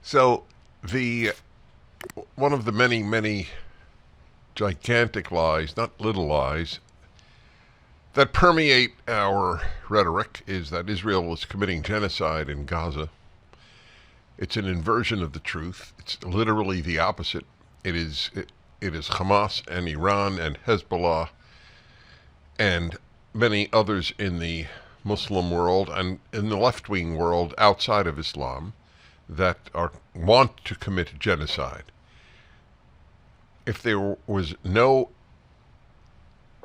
So, the one of the many, many gigantic lies, not little lies, that permeate our rhetoric is that Israel is committing genocide in Gaza. It's an inversion of the truth. It's literally the opposite. It is Hamas and Iran and Hezbollah and many others in the Muslim world and in the left-wing world outside of Islam that want to commit genocide. If there was no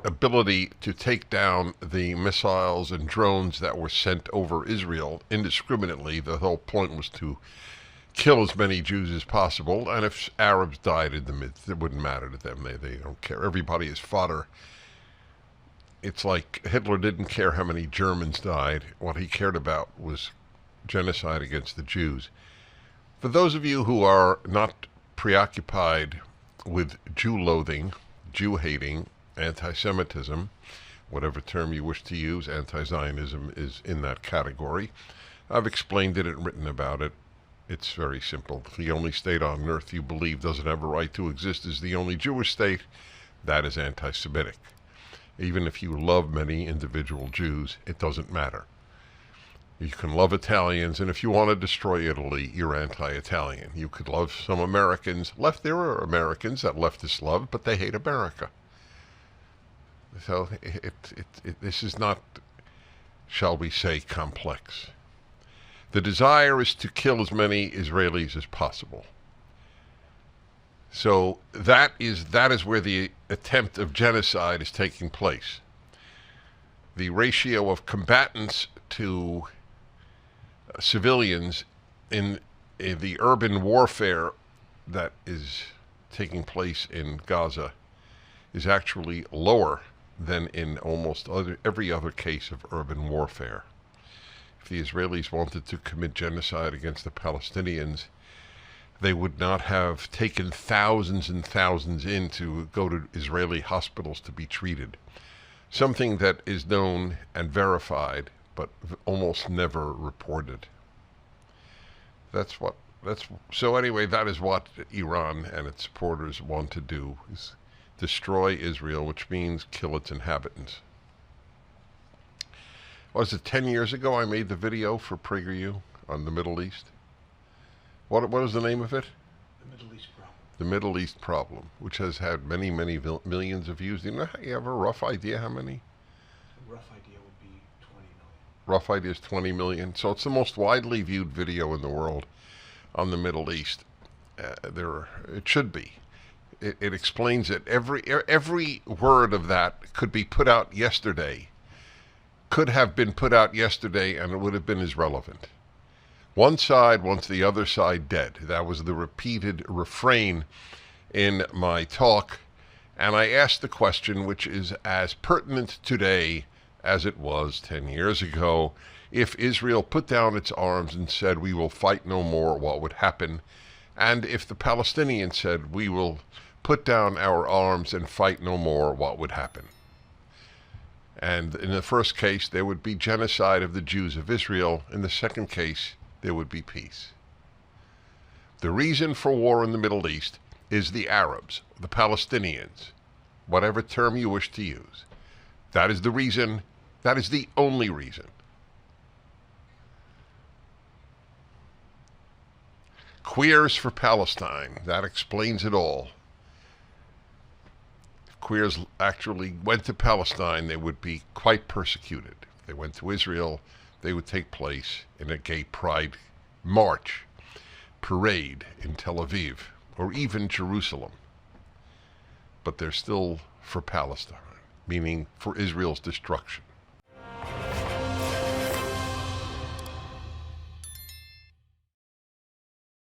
ability to take down the missiles and drones that were sent over Israel indiscriminately, the whole point was to kill as many Jews as possible, and if Arabs died in the midst, it wouldn't matter to them. They don't care. Everybody is fodder. It's like Hitler didn't care how many Germans died. What he cared about was genocide against the Jews. For those of you who are not preoccupied with Jew-loathing, Jew-hating, anti-Semitism, whatever term you wish to use, anti-Zionism is in that category. I've explained it and written about it. It's very simple. The only state on earth you believe doesn't have a right to exist is the only Jewish state. That is anti-Semitic. Even if you love many individual Jews, it doesn't matter. You can love Italians, and if you want to destroy Italy, you're anti-Italian. You could love some Americans. There are Americans that leftists love, but they hate America. So this is not, shall we say, complex. The desire is to kill as many Israelis as possible. So that is where the attempt of genocide is taking place. The ratio of combatants to civilians in the urban warfare that is taking place in Gaza is actually lower than in almost every other case of urban warfare. If the Israelis wanted to commit genocide against the Palestinians, they would not have taken thousands and thousands in to go to Israeli hospitals to be treated. Something that is known and verified, but almost never reported. So anyway, that is what Iran and its supporters want to do, is destroy Israel, which means kill its inhabitants. Was it 10 years ago I made the video for PragerU on the Middle East? What was the name of it? The Middle East Problem. The Middle East Problem, which has had many, many millions of views. Do you have a rough idea how many? A rough idea would be 20 million. Rough idea is 20 million. So it's the most widely viewed video in the world on the Middle East. It should be. It explains it. Every word of that could be put out yesterday. Could have been put out yesterday, and it would have been as relevant. One side wants the other side dead. That was the repeated refrain in my talk. And I asked the question, which is as pertinent today as it was 10 years ago. If Israel put down its arms and said, we will fight no more, what would happen? And if the Palestinians said, we will put down our arms and fight no more, what would happen? And in the first case, there would be genocide of the Jews of Israel. In the second case, there would be peace. The reason for war in the Middle East is the Arabs, the Palestinians, whatever term you wish to use. That is the reason. That is the only reason. Queers for Palestine. That explains it all. If queers actually went to Palestine, they would be quite persecuted. If they went to Israel, they would take place in a gay pride march, parade in Tel Aviv, or even Jerusalem. But they're still for Palestine, meaning for Israel's destruction.